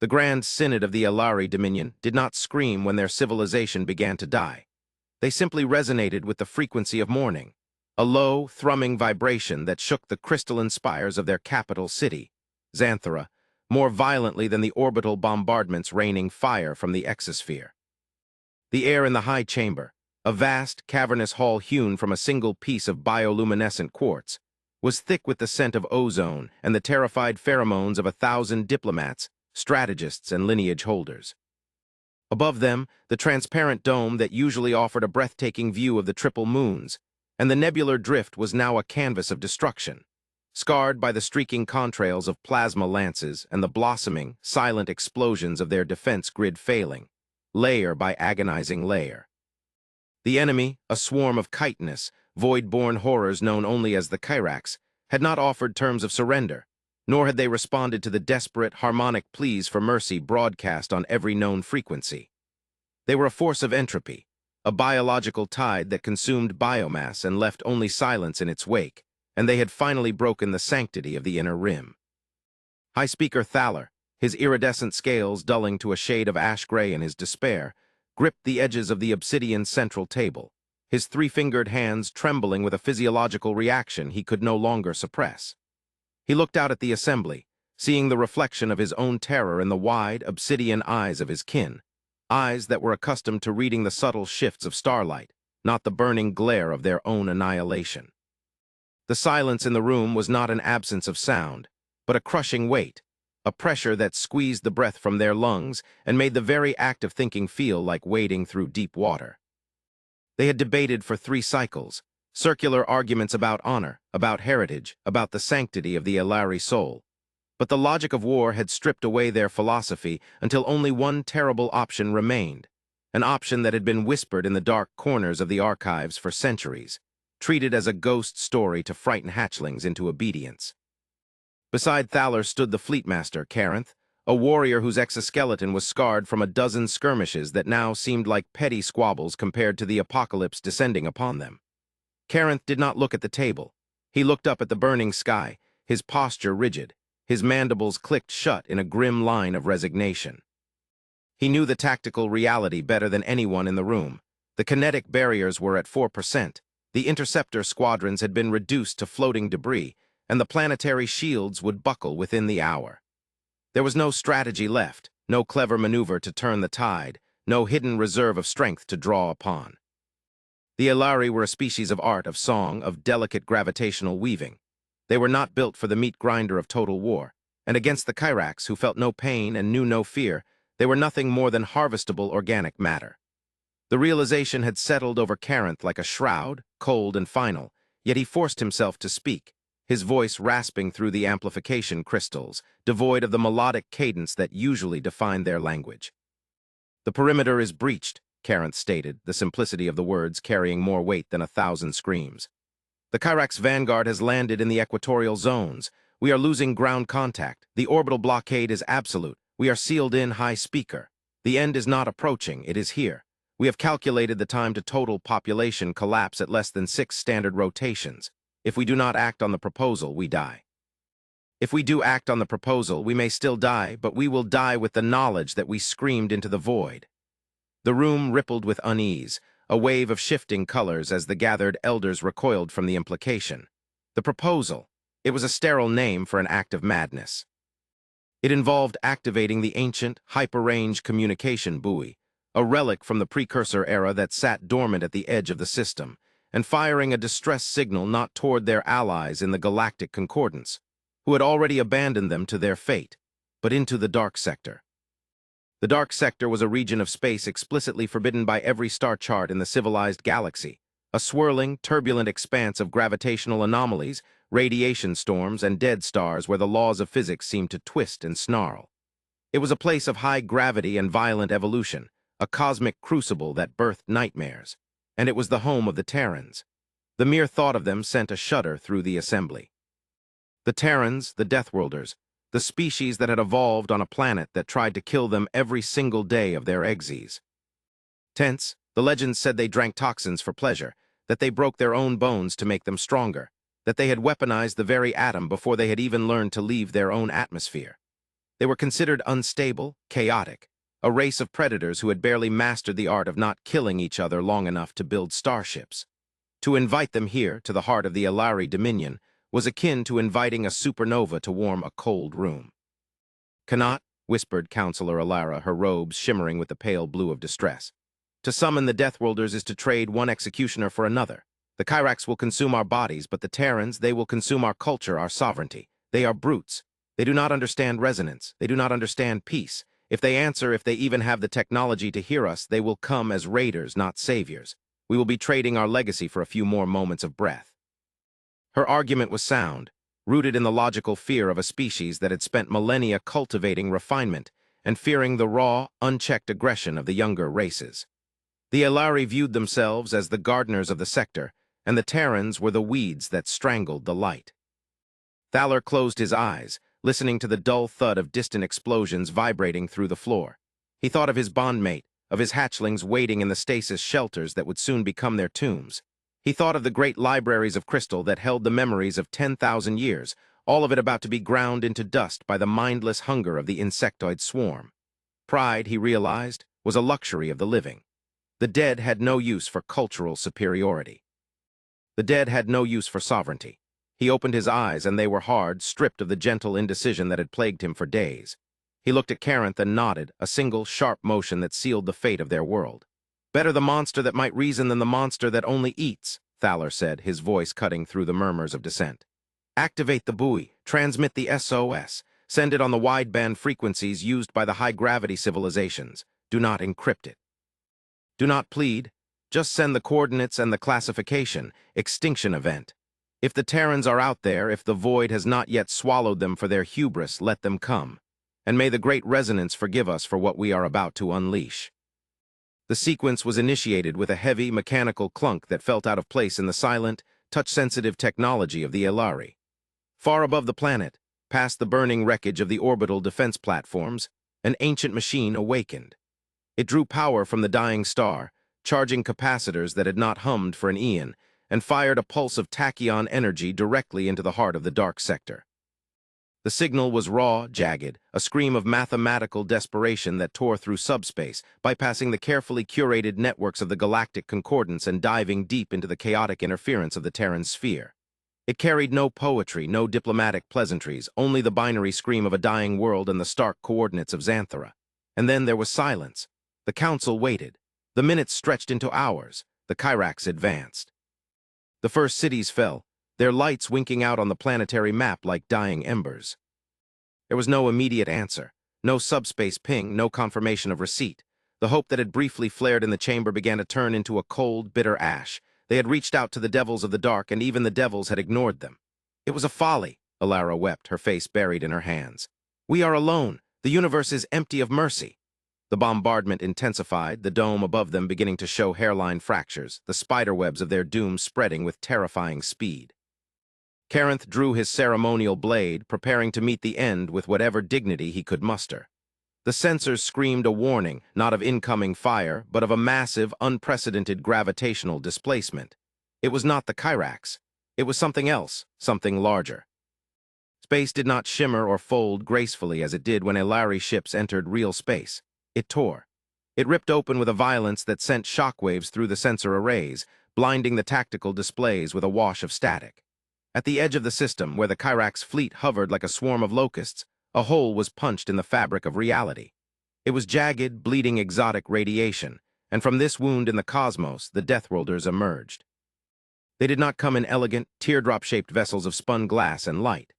The Grand Synod of the Elari Dominion did not scream when their civilization began to die. They simply resonated with the frequency of mourning, a low, thrumming vibration that shook the crystalline spires of their capital city, Xanthara, more violently than the orbital bombardments raining fire from the exosphere. The air in the high chamber, a vast, cavernous hall hewn from a single piece of bioluminescent quartz, was thick with the scent of ozone and the terrified pheromones of 1,000 diplomats, strategists, and lineage holders. Above them, the transparent dome that usually offered a breathtaking view of the triple moons, and the nebular drift was now a canvas of destruction, scarred by the streaking contrails of plasma lances and the blossoming, silent explosions of their defense grid failing, layer by agonizing layer. The enemy, a swarm of chitinous, void-born horrors known only as the Kyrax, had not offered terms of surrender, nor had they responded to the desperate, harmonic pleas for mercy broadcast on every known frequency. They were a force of entropy, a biological tide that consumed biomass and left only silence in its wake, and they had finally broken the sanctity of the inner rim. High Speaker Thaler, his iridescent scales dulling to a shade of ash-gray in his despair, gripped the edges of the obsidian central table, his three-fingered hands trembling with a physiological reaction he could no longer suppress. He looked out at the assembly, seeing the reflection of his own terror in the wide, obsidian eyes of his kin, eyes that were accustomed to reading the subtle shifts of starlight, not the burning glare of their own annihilation. The silence in the room was not an absence of sound, but a crushing weight, a pressure that squeezed the breath from their lungs and made the very act of thinking feel like wading through deep water. They had debated for 3 cycles, circular arguments about honor, about heritage, about the sanctity of the Elari soul. But the logic of war had stripped away their philosophy until only one terrible option remained, an option that had been whispered in the dark corners of the archives for centuries, treated as a ghost story to frighten hatchlings into obedience. Beside Thaler stood the Fleetmaster, Carinth, a warrior whose exoskeleton was scarred from a dozen skirmishes that now seemed like petty squabbles compared to the apocalypse descending upon them. Carinth did not look at the table. He looked up at the burning sky, his posture rigid, his mandibles clicked shut in a grim line of resignation. He knew the tactical reality better than anyone in the room. The kinetic barriers were at 4%, the interceptor squadrons had been reduced to floating debris, and the planetary shields would buckle within the hour. There was no strategy left, no clever maneuver to turn the tide, no hidden reserve of strength to draw upon. The Elari were a species of art, of song, of delicate gravitational weaving. They were not built for the meat grinder of total war, and against the Kyrax, who felt no pain and knew no fear, they were nothing more than harvestable organic matter. The realization had settled over Carinth like a shroud, cold and final, yet he forced himself to speak, his voice rasping through the amplification crystals, devoid of the melodic cadence that usually defined their language. "The perimeter is breached," Carinth stated, the simplicity of the words carrying more weight than 1,000 screams. "The Kyrax vanguard has landed in the equatorial zones. We are losing ground contact. The orbital blockade is absolute. We are sealed in, High Speaker. The end is not approaching, it is here. We have calculated the time to total population collapse at less than 6 standard rotations. If we do not act on the proposal, we die. If we do act on the proposal, we may still die, but we will die with the knowledge that we screamed into the void." The room rippled with unease, a wave of shifting colors as the gathered elders recoiled from the implication. The proposal. It was a sterile name for an act of madness. It involved activating the ancient, hyper-range communication buoy, a relic from the precursor era that sat dormant at the edge of the system, and firing a distress signal not toward their allies in the Galactic Concordance, who had already abandoned them to their fate, but into the Dark Sector. The Dark Sector was a region of space explicitly forbidden by every star chart in the civilized galaxy, a swirling, turbulent expanse of gravitational anomalies, radiation storms, and dead stars where the laws of physics seemed to twist and snarl. It was a place of high gravity and violent evolution, a cosmic crucible that birthed nightmares, and it was the home of the Terrans. The mere thought of them sent a shudder through the assembly. The Terrans, the Deathworlders, the species that had evolved on a planet that tried to kill them every single day of their exes. Tense, the legends said they drank toxins for pleasure, that they broke their own bones to make them stronger, that they had weaponized the very atom before they had even learned to leave their own atmosphere. They were considered unstable, chaotic, a race of predators who had barely mastered the art of not killing each other long enough to build starships. To invite them here, to the heart of the Alari Dominion, was akin to inviting a supernova to warm a cold room. "Cannot," whispered Counselor Alara, her robes shimmering with the pale blue of distress. "To summon the Deathworlders is to trade one executioner for another. The Kyrax will consume our bodies, but the Terrans, they will consume our culture, our sovereignty. They are brutes. They do not understand resonance. They do not understand peace. If they answer, if they even have the technology to hear us, they will come as raiders, not saviors. We will be trading our legacy for a few more moments of breath." Her argument was sound, rooted in the logical fear of a species that had spent millennia cultivating refinement and fearing the raw, unchecked aggression of the younger races. The Alari viewed themselves as the gardeners of the sector, and the Terrans were the weeds that strangled the light. Thaler closed his eyes, listening to the dull thud of distant explosions vibrating through the floor. He thought of his bondmate, of his hatchlings waiting in the stasis shelters that would soon become their tombs. He thought of the great libraries of crystal that held the memories of 10,000 years, all of it about to be ground into dust by the mindless hunger of the insectoid swarm. Pride, he realized, was a luxury of the living. The dead had no use for cultural superiority. The dead had no use for sovereignty. He opened his eyes, and they were hard, stripped of the gentle indecision that had plagued him for days. He looked at Carinth and nodded, a single, sharp motion that sealed the fate of their world. "Better the monster that might reason than the monster that only eats," Thaler said, his voice cutting through the murmurs of dissent. "Activate the buoy, transmit the SOS, send it on the wideband frequencies used by the high-gravity civilizations. Do not encrypt it. Do not plead. Just send the coordinates and the classification, extinction event. If the Terrans are out there, if the void has not yet swallowed them for their hubris, let them come. And may the great resonance forgive us for what we are about to unleash." The sequence was initiated with a heavy, mechanical clunk that felt out of place in the silent, touch-sensitive technology of the Alari. Far above the planet, past the burning wreckage of the orbital defense platforms, an ancient machine awakened. It drew power from the dying star, charging capacitors that had not hummed for an eon, and fired a pulse of tachyon energy directly into the heart of the dark sector. The signal was raw, jagged, a scream of mathematical desperation that tore through subspace, bypassing the carefully curated networks of the galactic concordance and diving deep into the chaotic interference of the Terran sphere. It carried no poetry, no diplomatic pleasantries, only the binary scream of a dying world and the stark coordinates of Xanthara. And then there was silence. The Council waited. The minutes stretched into hours. The Kyrax advanced. The first cities fell, their lights winking out on the planetary map like dying embers. There was no immediate answer, no subspace ping, no confirmation of receipt. The hope that had briefly flared in the chamber began to turn into a cold, bitter ash. They had reached out to the devils of the dark, and even the devils had ignored them. "It was a folly," Alara wept, her face buried in her hands. "We are alone. The universe is empty of mercy." The bombardment intensified, the dome above them beginning to show hairline fractures, the spiderwebs of their doom spreading with terrifying speed. Carinth drew his ceremonial blade, preparing to meet the end with whatever dignity he could muster. The sensors screamed a warning, not of incoming fire, but of a massive, unprecedented gravitational displacement. It was not the Kyrax. It was something else, something larger. Space did not shimmer or fold gracefully as it did when Alari ships entered real space. It tore. It ripped open with a violence that sent shockwaves through the sensor arrays, blinding the tactical displays with a wash of static. At the edge of the system, where the Kyrax fleet hovered like a swarm of locusts, a hole was punched in the fabric of reality. It was jagged, bleeding exotic radiation, and from this wound in the cosmos, the Deathworlders emerged. They did not come in elegant, teardrop-shaped vessels of spun glass and light.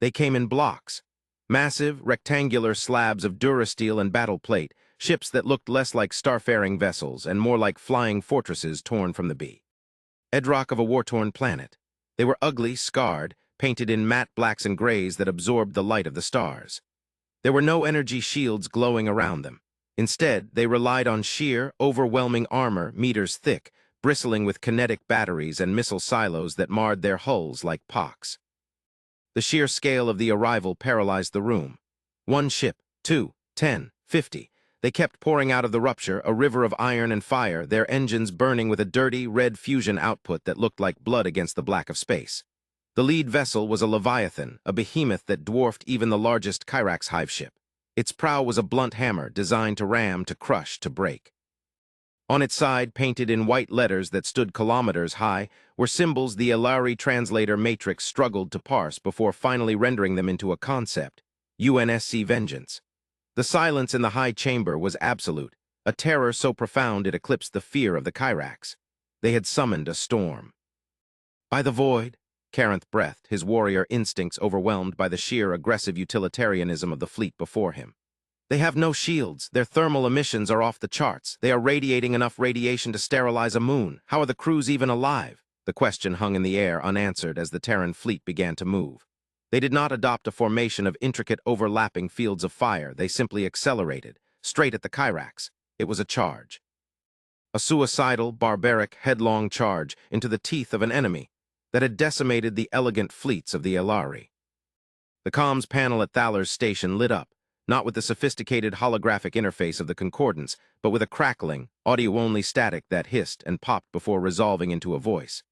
They came in blocks, massive, rectangular slabs of durasteel and battle plate, ships that looked less like starfaring vessels and more like flying fortresses torn from the bedrock of a war-torn planet. They were ugly, scarred, painted in matte blacks and grays that absorbed the light of the stars. There were no energy shields glowing around them. Instead, they relied on sheer, overwhelming armor meters thick, bristling with kinetic batteries and missile silos that marred their hulls like pocks. The sheer scale of the arrival paralyzed the room. 1 ship, 2, 10, 50. They kept pouring out of the rupture, a river of iron and fire, their engines burning with a dirty, red fusion output that looked like blood against the black of space. The lead vessel was a leviathan, a behemoth that dwarfed even the largest Kyrax hive ship. Its prow was a blunt hammer designed to ram, to crush, to break. On its side, painted in white letters that stood kilometers high, were symbols the Ilari translator matrix struggled to parse before finally rendering them into a concept: UNSC Vengeance. The silence in the high chamber was absolute, a terror so profound it eclipsed the fear of the Kyrax. They had summoned a storm. By the void, Caranth breathed, his warrior instincts overwhelmed by the sheer aggressive utilitarianism of the fleet before him. They have no shields, their thermal emissions are off the charts, they are radiating enough radiation to sterilize a moon. How are the crews even alive? The question hung in the air unanswered as the Terran fleet began to move. They did not adopt a formation of intricate overlapping fields of fire, they simply accelerated, straight at the Kyrax. It was a charge. A suicidal, barbaric, headlong charge into the teeth of an enemy that had decimated the elegant fleets of the Ilari. The comms panel at Thaler's station lit up, not with the sophisticated holographic interface of the Concordance, but with a crackling, audio-only static that hissed and popped before resolving into a voice.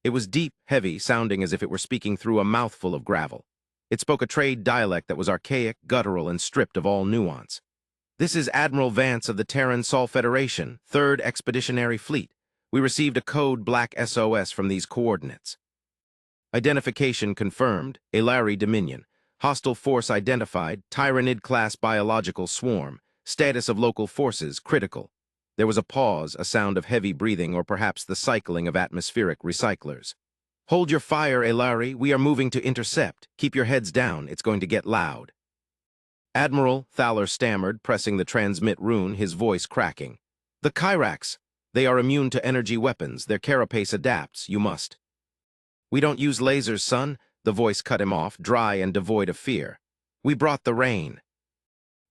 It was deep, heavy, sounding as if it were speaking through a mouthful of gravel. It spoke a trade dialect that was archaic, guttural, and stripped of all nuance. "This is Admiral Vance of the Terran Sol Federation, 3rd Expeditionary Fleet. We received a code black SOS from these coordinates. Identification confirmed, Ilari Dominion. Hostile force identified, Tyranid-class biological swarm. Status of local forces, critical." There was a pause, a sound of heavy breathing, or perhaps the cycling of atmospheric recyclers. "Hold your fire, Ilari. We are moving to intercept. Keep your heads down. It's going to get loud." "Admiral," Thaler stammered, pressing the transmit rune, his voice cracking. "The Kyrax. They are immune to energy weapons. Their carapace adapts. You must." "We don't use lasers, son." The voice cut him off, dry and devoid of fear. "We brought the rain."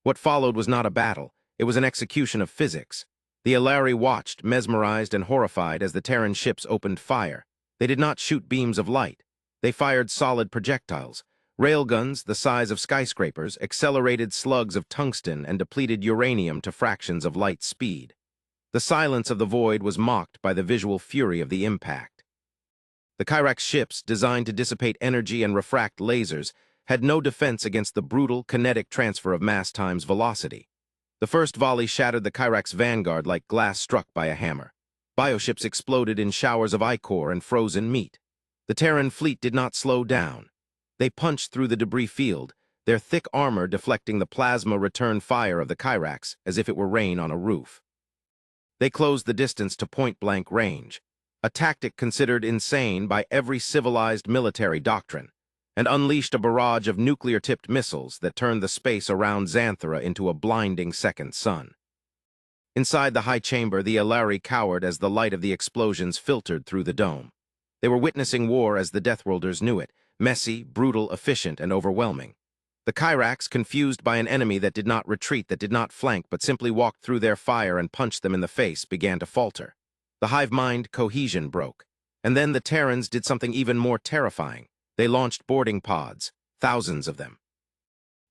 What followed was not a battle. It was an execution of physics. The Ilari watched, mesmerized and horrified, as the Terran ships opened fire. They did not shoot beams of light. They fired solid projectiles. Railguns, the size of skyscrapers, accelerated slugs of tungsten and depleted uranium to fractions of light speed. The silence of the void was mocked by the visual fury of the impact. The Kyrax ships, designed to dissipate energy and refract lasers, had no defense against the brutal, kinetic transfer of mass times velocity. The first volley shattered the Kyrax vanguard like glass struck by a hammer. Bioships exploded in showers of ichor and frozen meat. The Terran fleet did not slow down. They punched through the debris field, their thick armor deflecting the plasma return fire of the Kyrax as if it were rain on a roof. They closed the distance to point-blank range, a tactic considered insane by every civilized military doctrine, and unleashed a barrage of nuclear-tipped missiles that turned the space around Xanthara into a blinding second sun. Inside the high chamber, the Ilari cowered as the light of the explosions filtered through the dome. They were witnessing war as the Deathworlders knew it, messy, brutal, efficient, and overwhelming. The Kyrax, confused by an enemy that did not retreat, that did not flank, but simply walked through their fire and punched them in the face, began to falter. The hive mind cohesion broke. And then the Terrans did something even more terrifying. They launched boarding pods, thousands of them.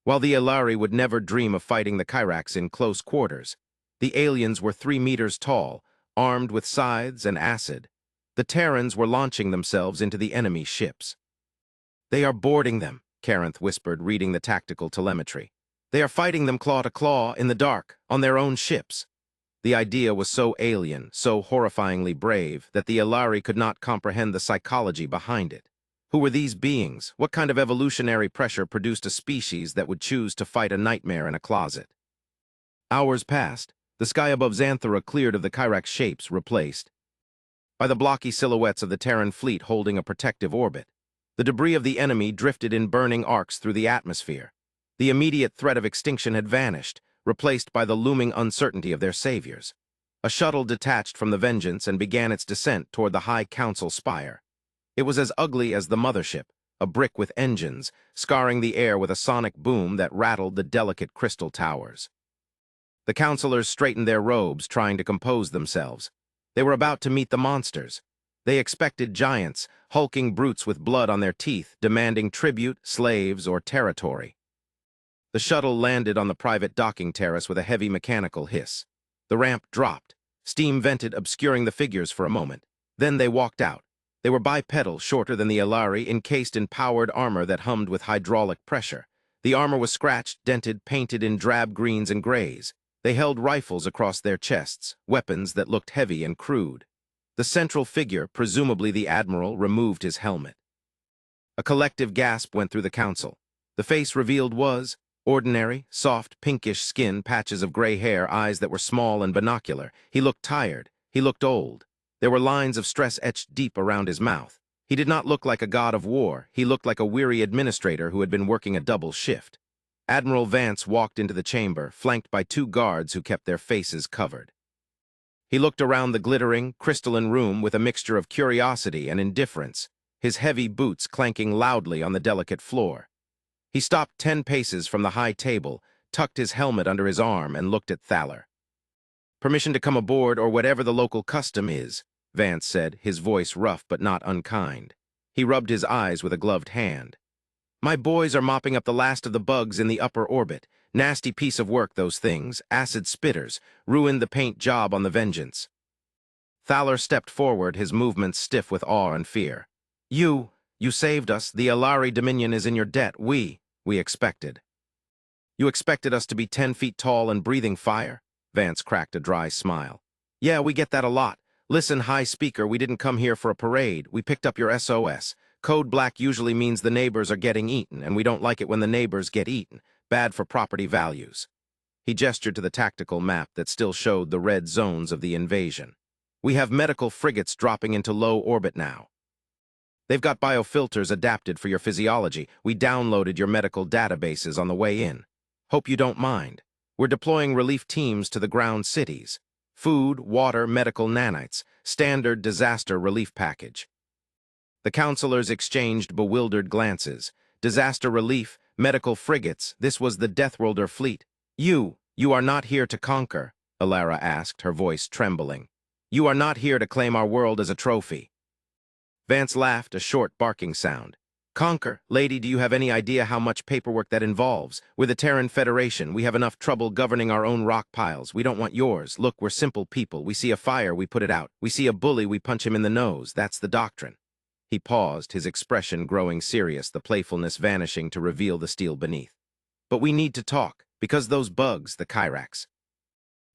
While the Ilari would never dream of fighting the Kyrax in close quarters, the aliens were 3 meters tall, armed with scythes and acid. The Terrans were launching themselves into the enemy ships. "They are boarding them," Caranth whispered, reading the tactical telemetry. "They are fighting them claw to claw, in the dark, on their own ships." The idea was so alien, so horrifyingly brave, that the Ilari could not comprehend the psychology behind it. Who were these beings? What kind of evolutionary pressure produced a species that would choose to fight a nightmare in a closet? Hours passed. The sky above Xanthara cleared of the Kyrax shapes, replaced by the blocky silhouettes of the Terran fleet holding a protective orbit. The debris of the enemy drifted in burning arcs through the atmosphere. The immediate threat of extinction had vanished, replaced by the looming uncertainty of their saviors. A shuttle detached from the Vengeance and began its descent toward the High Council spire. It was as ugly as the mothership, a brick with engines, scarring the air with a sonic boom that rattled the delicate crystal towers. The counselors straightened their robes, trying to compose themselves. They were about to meet the monsters. They expected giants, hulking brutes with blood on their teeth, demanding tribute, slaves, or territory. The shuttle landed on the private docking terrace with a heavy mechanical hiss. The ramp dropped. Steam vented, obscuring the figures for a moment. Then they walked out. They were bipedal, shorter than the Ilari, encased in powered armor that hummed with hydraulic pressure. The armor was scratched, dented, painted in drab greens and grays. They held rifles across their chests, weapons that looked heavy and crude. The central figure, presumably the admiral, removed his helmet. A collective gasp went through the council. The face revealed was ordinary, soft, pinkish skin, patches of gray hair, eyes that were small and binocular. He looked tired. He looked old. There were lines of stress etched deep around his mouth. He did not look like a god of war. He looked like a weary administrator who had been working a double shift. Admiral Vance walked into the chamber, flanked by 2 guards who kept their faces covered. He looked around the glittering, crystalline room with a mixture of curiosity and indifference, his heavy boots clanking loudly on the delicate floor. He stopped 10 paces from the high table, tucked his helmet under his arm, and looked at Thaler. "Permission to come aboard, or whatever the local custom is," Vance said, his voice rough but not unkind. He rubbed his eyes with a gloved hand. "My boys are mopping up the last of the bugs in the upper orbit. Nasty piece of work, those things. Acid spitters. Ruined the paint job on the Vengeance." Thaler stepped forward, his movements stiff with awe and fear. You saved us. The Alari Dominion is in your debt. We expected." "You expected us to be 10 feet tall and breathing fire?" Vance cracked a dry smile. "Yeah, we get that a lot. Listen, High Speaker, we didn't come here for a parade. We picked up your SOS. Code Black usually means the neighbors are getting eaten, and we don't like it when the neighbors get eaten. Bad for property values." He gestured to the tactical map that still showed the red zones of the invasion. "We have medical frigates dropping into low orbit now. They've got biofilters adapted for your physiology. We downloaded your medical databases on the way in. Hope you don't mind. We're deploying relief teams to the ground cities. Food, water, medical nanites. Standard disaster relief package." The counselors exchanged bewildered glances. Disaster relief, medical frigates, this was the Deathworlder fleet. You are not here to conquer," Alara asked, her voice trembling. "You are not here to claim our world as a trophy." Vance laughed, a short barking sound. "Conquer? Lady, do you have any idea how much paperwork that involves? We're the Terran Federation. We have enough trouble governing our own rock piles. We don't want yours. Look, we're simple people. We see a fire, we put it out. We see a bully, we punch him in the nose. That's the doctrine." He paused, his expression growing serious, the playfulness vanishing to reveal the steel beneath. "But we need to talk, because those bugs, the Kyrax,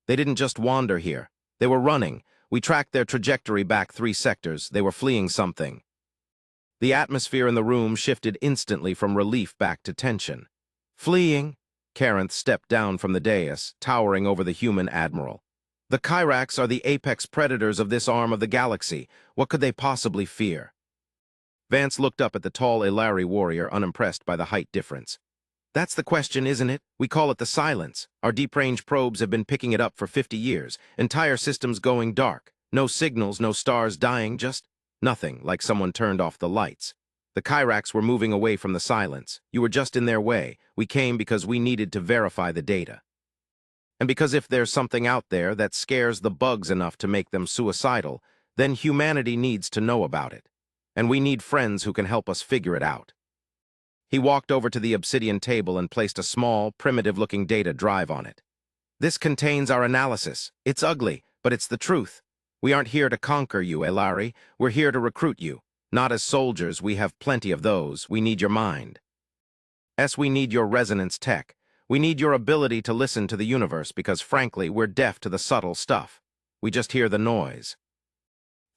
they didn't just wander here. They were running. We tracked their trajectory back 3 sectors. They were fleeing something." The atmosphere in the room shifted instantly from relief back to tension. "Fleeing?" Caranth stepped down from the dais, towering over the human admiral. "The Kyrax are the apex predators of this arm of the galaxy. What could they possibly fear?" Vance looked up at the tall Ilari warrior, unimpressed by the height difference. "That's the question, isn't it? We call it the silence. Our deep-range probes have been picking it up for 50 years. Entire systems going dark. No signals, no stars dying, just nothing, like someone turned off the lights. The Kyrax were moving away from the silence. You were just in their way. We came because we needed to verify the data. And because if there's something out there that scares the bugs enough to make them suicidal, then humanity needs to know about it. And we need friends who can help us figure it out." He walked over to the obsidian table and placed a small, primitive-looking data drive on it. "This contains our analysis. It's ugly, but it's the truth. We aren't here to conquer you, Elari. We're here to recruit you. Not as soldiers, we have plenty of those. We need your mind. We need your resonance tech. We need your ability to listen to the universe because, frankly, we're deaf to the subtle stuff. We just hear the noise."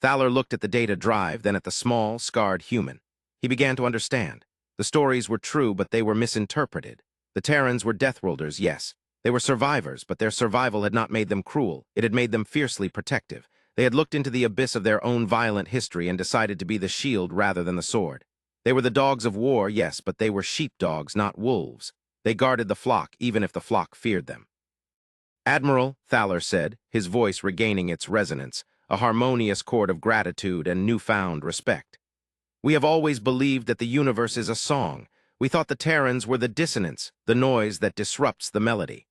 Thaler looked at the data drive, then at the small, scarred human. He began to understand. The stories were true, but they were misinterpreted. The Terrans were Deathworlders, yes. They were survivors, but their survival had not made them cruel. It had made them fiercely protective. They had looked into the abyss of their own violent history and decided to be the shield rather than the sword. They were the dogs of war, yes, but they were sheepdogs, not wolves. They guarded the flock, even if the flock feared them. "Admiral," Thaler said, his voice regaining its resonance, a harmonious chord of gratitude and newfound respect. "We have always believed that the universe is a song. We thought the Terrans were the dissonance, the noise that disrupts the melody."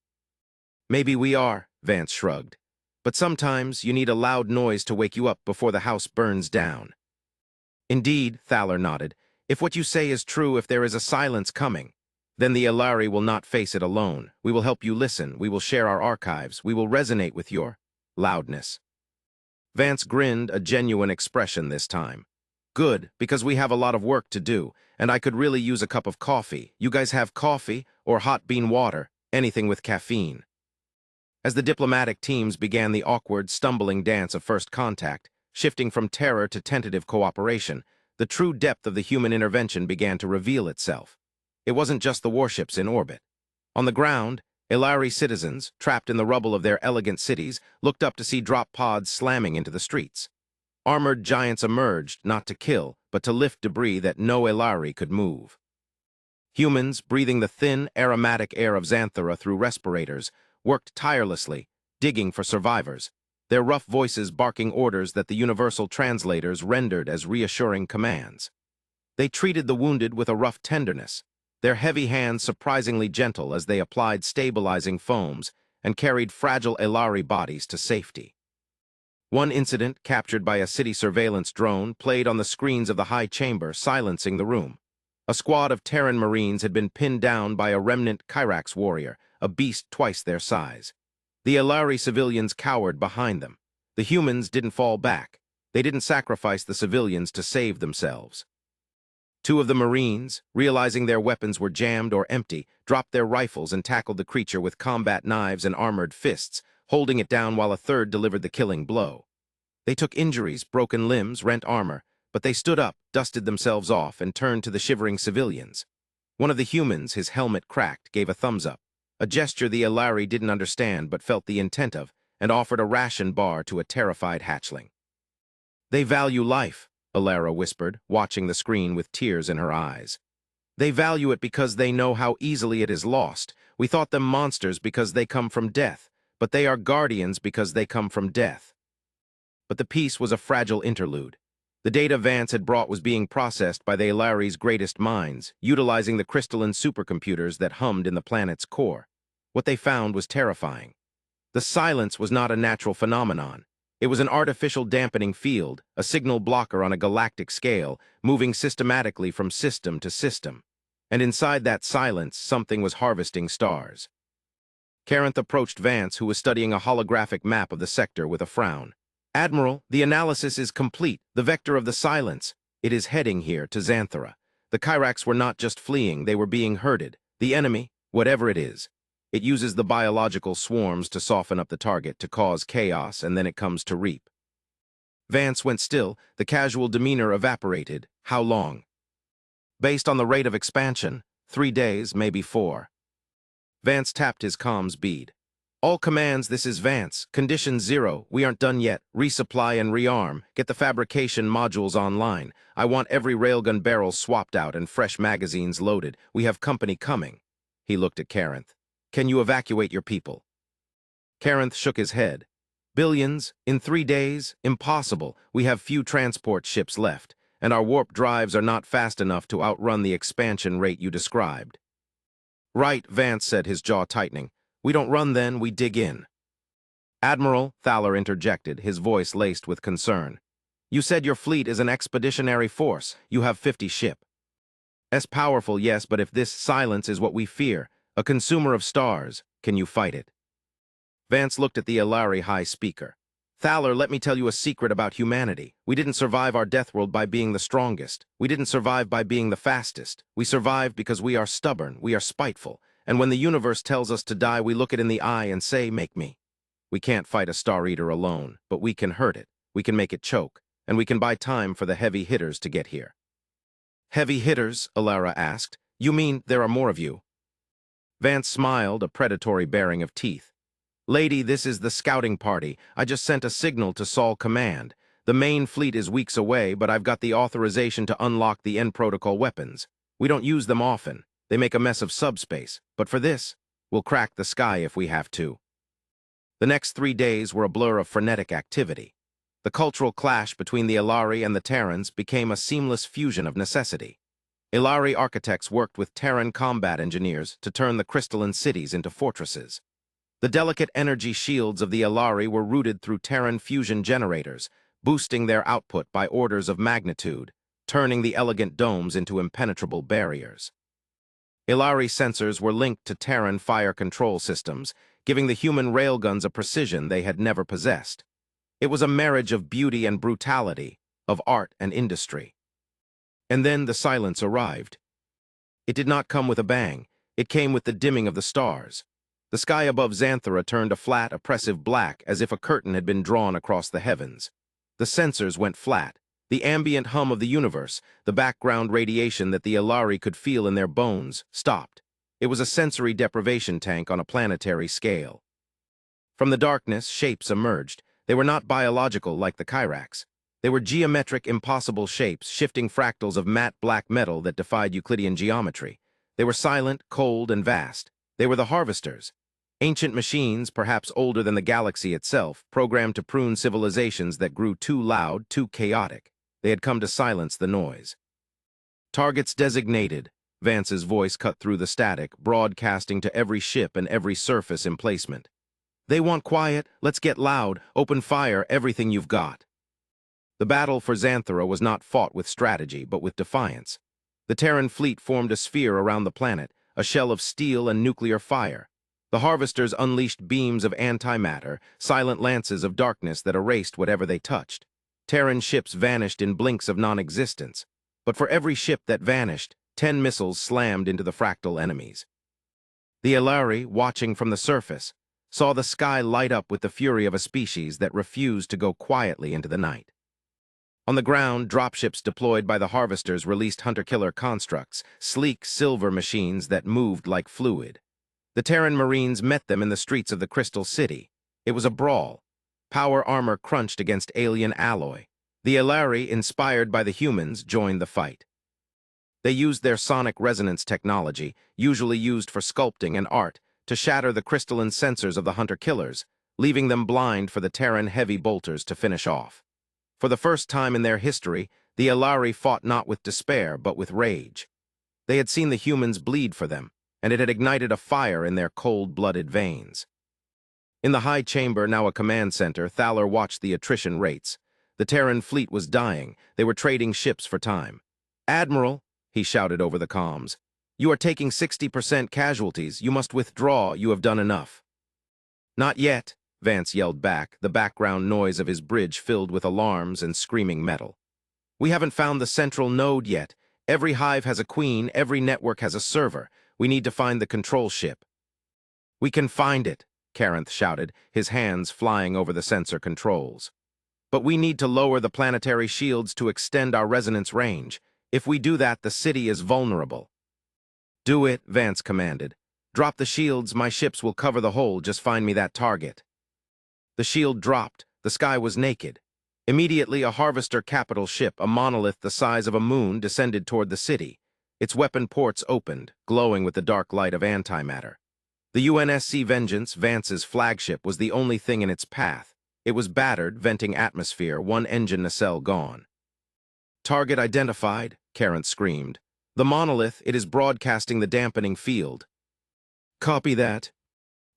"Maybe we are," Vance shrugged. "But sometimes you need a loud noise to wake you up before the house burns down." "Indeed," Thaler nodded. "If what you say is true, if there is a silence coming, then the Ilari will not face it alone. We will help you listen. We will share our archives. We will resonate with your loudness." Vance grinned, a genuine expression this time. Good, because we have a lot of work to do, and I could really use a cup of coffee. You guys have coffee or hot bean water, anything with caffeine. As the diplomatic teams began the awkward, stumbling dance of first contact, shifting from terror to tentative cooperation, the true depth of the human intervention began to reveal itself. It wasn't just the warships in orbit. On the ground, Ilari citizens, trapped in the rubble of their elegant cities, looked up to see drop pods slamming into the streets. Armored giants emerged, not to kill, but to lift debris that no Ilari could move. Humans, breathing the thin, aromatic air of Xanthara through respirators, worked tirelessly, digging for survivors, their rough voices barking orders that the universal translators rendered as reassuring commands. They treated the wounded with a rough tenderness, their heavy hands surprisingly gentle as they applied stabilizing foams and carried fragile Ilari bodies to safety. One incident, captured by a city surveillance drone, played on the screens of the high chamber, silencing the room. A squad of Terran Marines had been pinned down by a remnant Kyrax warrior, a beast twice their size. The Ilari civilians cowered behind them. The humans didn't fall back. They didn't sacrifice the civilians to save themselves. Two of the Marines, realizing their weapons were jammed or empty, dropped their rifles and tackled the creature with combat knives and armored fists, holding it down while a third delivered the killing blow. They took injuries, broken limbs, rent armor, but they stood up, dusted themselves off, and turned to the shivering civilians. One of the humans, his helmet cracked, gave a thumbs up, a gesture the Ilari didn't understand but felt the intent of, and offered a ration bar to a terrified hatchling. "They value life," Alara whispered, watching the screen with tears in her eyes. "They value it because they know how easily it is lost. We thought them monsters because they come from death, but they are guardians because they come from death." But the peace was a fragile interlude. The data Vance had brought was being processed by the Ilari's greatest minds, utilizing the crystalline supercomputers that hummed in the planet's core. What they found was terrifying. The silence was not a natural phenomenon. It was an artificial dampening field, a signal blocker on a galactic scale, moving systematically from system to system. And inside that silence, something was harvesting stars. Caranth approached Vance, who was studying a holographic map of the sector, with a frown. "Admiral, the analysis is complete. The vector of the silence. It is heading here, to Xanthara. The Kyrax were not just fleeing, they were being herded. The enemy, whatever it is, it uses the biological swarms to soften up the target, to cause chaos, and then it comes to reap." Vance went still, the casual demeanor evaporated. "How long?" "Based on the rate of expansion, 3 days, maybe 4. Vance tapped his comms bead. "All commands, this is Vance. Condition 0. We aren't done yet. Resupply and rearm. Get the fabrication modules online. I want every railgun barrel swapped out and fresh magazines loaded. We have company coming." He looked at Caranth. "Can you evacuate your people?" Caranth shook his head. "Billions? In 3 days? Impossible. We have few transport ships left, and our warp drives are not fast enough to outrun the expansion rate you described." "Right," Vance said, his jaw tightening. "We don't run then, we dig in." "Admiral," Thaler interjected, his voice laced with concern. "You said your fleet is an expeditionary force. You have 50 ship. As powerful, yes, but if this silence is what we fear, a consumer of stars, can you fight it?" Vance looked at the Ilari high speaker. "Thaler, let me tell you a secret about humanity. We didn't survive our Deathworld by being the strongest. We didn't survive by being the fastest. We survived because we are stubborn, we are spiteful. And when the universe tells us to die, we look it in the eye and say, 'Make me.' We can't fight a Star Eater alone, but we can hurt it, we can make it choke, and we can buy time for the heavy hitters to get here." "Heavy hitters?" Alara asked. "You mean there are more of you?" Vance smiled, a predatory baring of teeth. "Lady, this is the scouting party. I just sent a signal to Sol Command. The main fleet is weeks away, but I've got the authorization to unlock the end protocol weapons. We don't use them often. They make a mess of subspace, but for this, we'll crack the sky if we have to." The next 3 days were a blur of frenetic activity. The cultural clash between the Ilari and the Terrans became a seamless fusion of necessity. Ilari architects worked with Terran combat engineers to turn the crystalline cities into fortresses. The delicate energy shields of the Ilari were routed through Terran fusion generators, boosting their output by orders of magnitude, turning the elegant domes into impenetrable barriers. Ilari sensors were linked to Terran fire control systems, giving the human railguns a precision they had never possessed. It was a marriage of beauty and brutality, of art and industry. And then the silence arrived. It did not come with a bang. It came with the dimming of the stars. The sky above Xanthara turned a flat, oppressive black as if a curtain had been drawn across the heavens. The sensors went flat. The ambient hum of the universe, the background radiation that the Ilari could feel in their bones, stopped. It was a sensory deprivation tank on a planetary scale. From the darkness, shapes emerged. They were not biological like the Kyrax. They were geometric, impossible shapes, shifting fractals of matte black metal that defied Euclidean geometry. They were silent, cold, and vast. They were the harvesters. Ancient machines, perhaps older than the galaxy itself, programmed to prune civilizations that grew too loud, too chaotic. They had come to silence the noise. Targets designated. Vance's voice cut through the static, broadcasting to every ship and every surface emplacement. They want quiet, let's get loud, open fire, everything you've got. The battle for Xanthara was not fought with strategy, but with defiance. The Terran fleet formed a sphere around the planet, a shell of steel and nuclear fire. The harvesters unleashed beams of antimatter, silent lances of darkness that erased whatever they touched. Terran ships vanished in blinks of non-existence. But for every ship that vanished, 10 missiles slammed into the fractal enemies. The Ilari, watching from the surface, saw the sky light up with the fury of a species that refused to go quietly into the night. On the ground, dropships deployed by the harvesters released hunter-killer constructs, sleek silver machines that moved like fluid. The Terran Marines met them in the streets of the Crystal City. It was a brawl. Power armor crunched against alien alloy. The Ilari, inspired by the humans, joined the fight. They used their sonic resonance technology, usually used for sculpting and art, to shatter the crystalline sensors of the hunter-killers, leaving them blind for the Terran heavy bolters to finish off. For the first time in their history, the Ilari fought not with despair, but with rage. They had seen the humans bleed for them, and it had ignited a fire in their cold-blooded veins. In the high chamber, now a command center, Thaler watched the attrition rates. The Terran fleet was dying. They were trading ships for time. "Admiral," he shouted over the comms, "you are taking 60% casualties. You must withdraw. You have done enough." "Not yet," Vance yelled back, the background noise of his bridge filled with alarms and screaming metal. "We haven't found the central node yet. Every hive has a queen, every network has a server. We need to find the control ship." "We can find it," Caranth shouted, his hands flying over the sensor controls. "But we need to lower the planetary shields to extend our resonance range. If we do that, the city is vulnerable." "Do it," Vance commanded. "Drop the shields, my ships will cover the hole, just find me that target." The shield dropped. The sky was naked. Immediately, a harvester capital ship, a monolith the size of a moon, descended toward the city. Its weapon ports opened, glowing with the dark light of antimatter. The UNSC Vengeance, Vance's flagship, was the only thing in its path. It was battered, venting atmosphere, one engine nacelle gone. "Target identified," Caranth screamed. "The monolith, it is broadcasting the dampening field." "Copy that,"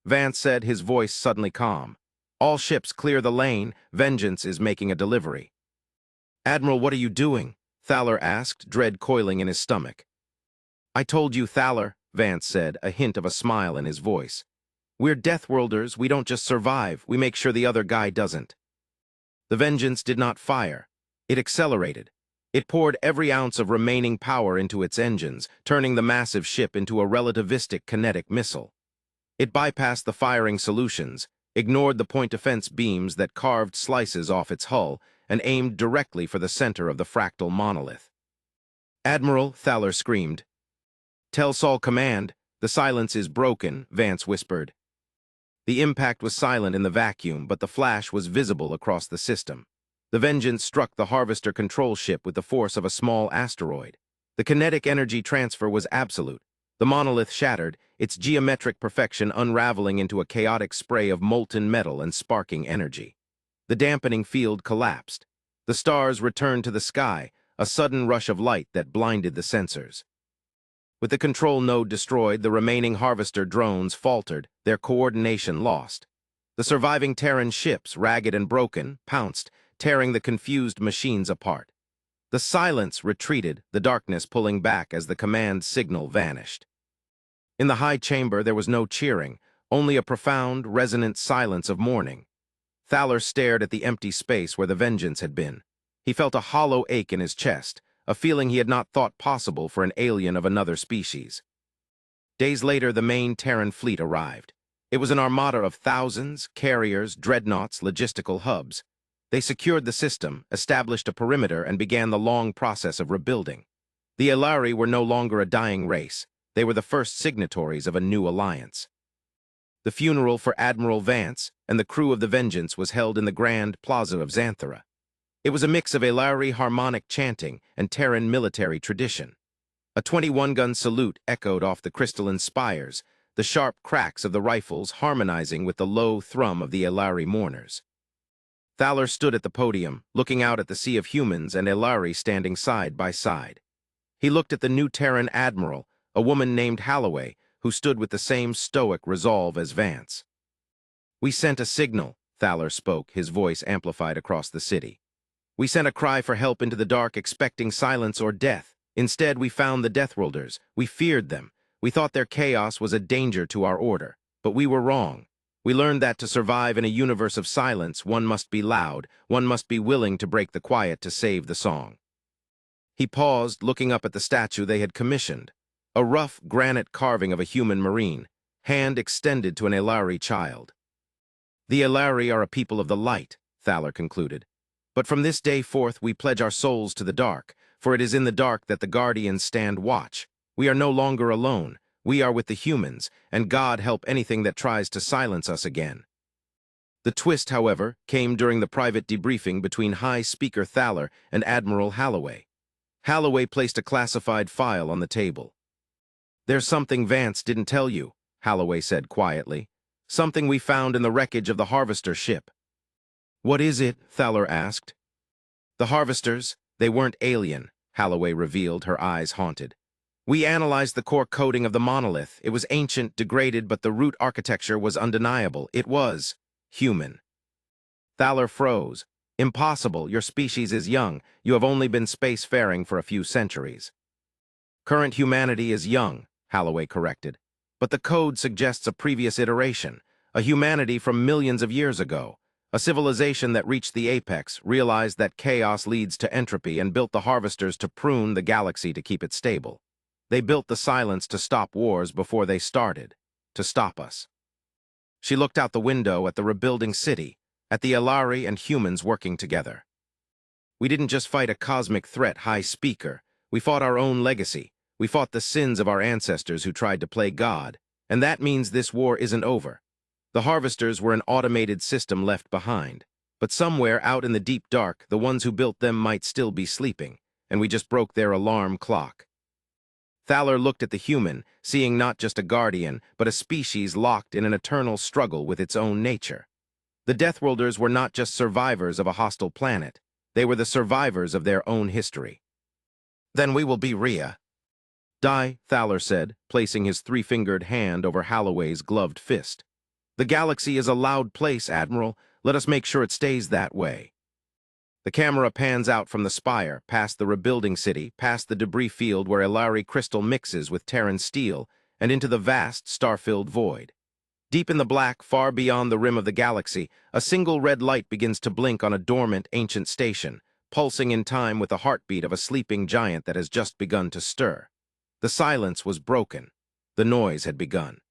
Vance said, his voice suddenly calm. "All ships clear the lane. Vengeance is making a delivery." "Admiral, what are you doing?" Thaler asked, dread coiling in his stomach. "I told you, Thaler," Vance said, a hint of a smile in his voice. "We're Deathworlders. We don't just survive. We make sure the other guy doesn't." The Vengeance did not fire. It accelerated. It poured every ounce of remaining power into its engines, turning the massive ship into a relativistic kinetic missile. It bypassed the firing solutions, ignored the point defense beams that carved slices off its hull, and aimed directly for the center of the fractal monolith. "Admiral," Thaler screamed. "Tell Sol Command. The silence is broken," Vance whispered. The impact was silent in the vacuum, but the flash was visible across the system. The Vengeance struck the Harvester control ship with the force of a small asteroid. The kinetic energy transfer was absolute. The monolith shattered, its geometric perfection unraveling into a chaotic spray of molten metal and sparking energy. The dampening field collapsed. The stars returned to the sky, a sudden rush of light that blinded the sensors. With the control node destroyed, the remaining Harvester drones faltered, their coordination lost. The surviving Terran ships, ragged and broken, pounced, tearing the confused machines apart. The silence retreated, the darkness pulling back as the command signal vanished. In the high chamber, there was no cheering, only a profound, resonant silence of mourning. Thaler stared at the empty space where the Vengeance had been. He felt a hollow ache in his chest, a feeling he had not thought possible for an alien of another species. Days later, the main Terran fleet arrived. It was an armada of thousands, carriers, dreadnoughts, logistical hubs. They secured the system, established a perimeter, and began the long process of rebuilding. The Ilari were no longer a dying race. They were the first signatories of a new alliance. The funeral for Admiral Vance and the crew of the Vengeance was held in the Grand Plaza of Xanthara. It was a mix of Ilari harmonic chanting and Terran military tradition. A 21-gun salute echoed off the crystalline spires, the sharp cracks of the rifles harmonizing with the low thrum of the Ilari mourners. Thaler stood at the podium, looking out at the sea of humans and Ilari standing side by side. He looked at the new Terran admiral, a woman named Holloway, who stood with the same stoic resolve as Vance. "We sent a signal," Thaler spoke, his voice amplified across the city. "We sent a cry for help into the dark, expecting silence or death. Instead, we found the Deathworlders. We feared them. We thought their chaos was a danger to our order. But we were wrong. We learned that to survive in a universe of silence, one must be loud, one must be willing to break the quiet to save the song." He paused, looking up at the statue they had commissioned, a rough granite carving of a human marine, hand extended to an Ilari child. "The Ilari are a people of the light," Thaler concluded. "But from this day forth we pledge our souls to the dark, for it is in the dark that the Guardians stand watch. We are no longer alone. We are with the humans, and God help anything that tries to silence us again." The twist, however, came during the private debriefing between High Speaker Thaler and Admiral Holloway. Holloway placed a classified file on the table. "There's something Vance didn't tell you," Holloway said quietly. "Something we found in the wreckage of the Harvester ship." "What is it?" Thaler asked. "The Harvesters, they weren't alien," Holloway revealed, her eyes haunted. "We analyzed the core coding of the monolith. It was ancient, degraded, but the root architecture was undeniable. It was human." Thaler froze. "Impossible. Your species is young. You have only been spacefaring for a few centuries." "Current humanity is young," Holloway corrected. "But the code suggests a previous iteration, a humanity from millions of years ago, a civilization that reached the apex, realized that chaos leads to entropy, and built the Harvesters to prune the galaxy to keep it stable. They built the silence to stop wars before they started, to stop us." She looked out the window at the rebuilding city, at the Ilari and humans working together. "We didn't just fight a cosmic threat, High Speaker. We fought our own legacy. We fought the sins of our ancestors who tried to play God. And that means this war isn't over. The Harvesters were an automated system left behind. But somewhere out in the deep dark, the ones who built them might still be sleeping, and we just broke their alarm clock." Thaler looked at the human, seeing not just a guardian, but a species locked in an eternal struggle with its own nature. The Deathworlders were not just survivors of a hostile planet. They were the survivors of their own history. "Then we will be Rhea." "Die," Thaler said, placing his three-fingered hand over Holloway's gloved fist. "The galaxy is a loud place, Admiral. Let us make sure it stays that way." The camera pans out from the spire, past the rebuilding city, past the debris field where Ilari crystal mixes with Terran steel, and into the vast, star-filled void. Deep in the black, far beyond the rim of the galaxy, a single red light begins to blink on a dormant ancient station, pulsing in time with the heartbeat of a sleeping giant that has just begun to stir. The silence was broken. The noise had begun.